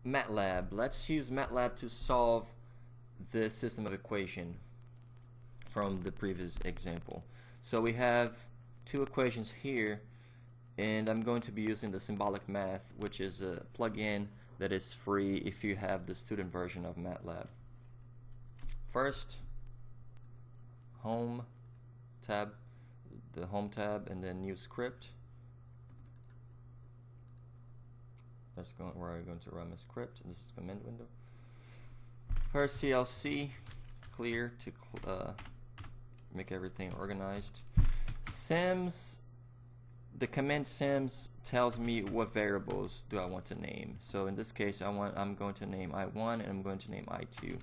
MATLAB. Let's use MATLAB to solve this system of equation from the previous example. So we have two equations here, and I'm going to be using the Symbolic Math, which is a plugin that is free if you have the student version of MATLAB. First, Home tab, the Home tab, and then New Script. We're going to run a script. This is the command window. First, CLC, clear to make everything organized. Sims, the command sims tells me what variables do I want to name. So in this case, I'm going to name I1 and I'm going to name I2.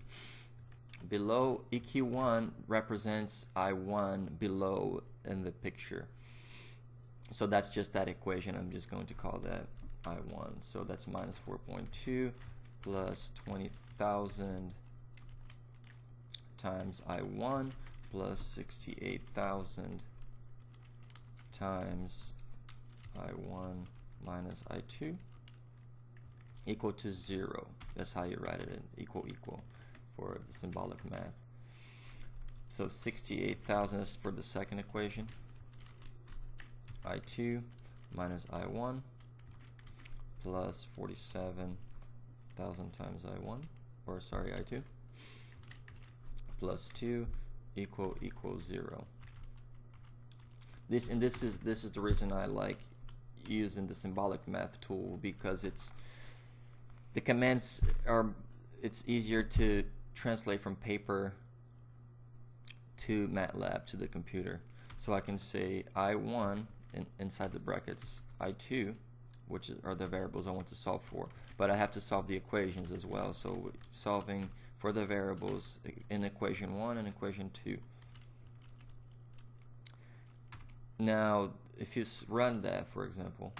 Below, EQ1 represents I1 below in the picture. So that's just that equation. I'm just going to call that I1. So that's minus 4.2 plus 20,000 times I1 plus 68,000 times I1 minus I2 equal to 0. That's how you write it in equal for the symbolic math. So 68,000 is for the second equation. I2 minus I1 plus 47,000 times I1, or sorry, I2 plus 2 equals 0. This is the reason I like using the symbolic math tool, because the commands it's easier to translate from paper to MATLAB to the computer. So I can say I1 inside the brackets, I2, which are the variables I want to solve for, but I have to solve the equations as well. So solving for the variables in equation 1 and equation 2. Now if you run that, for example,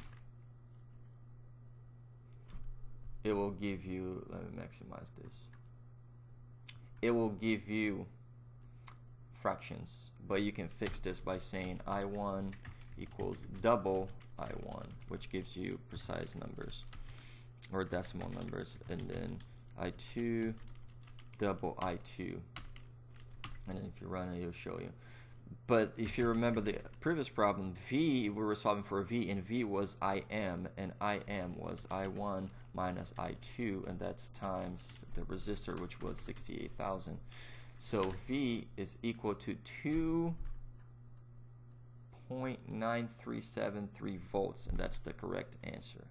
it will give you, let me maximize this, it will give you fractions, but you can fix this by saying I1 equals double I1, which gives you precise numbers or decimal numbers, and then I2 double I2, and then if you run it, it'll show you. But if you remember the previous problem, V, we were solving for V, and V was IM, and IM was I1 minus I2, and that's times the resistor, which was 68,000. So V is equal to 2.9373 volts, and that's the correct answer.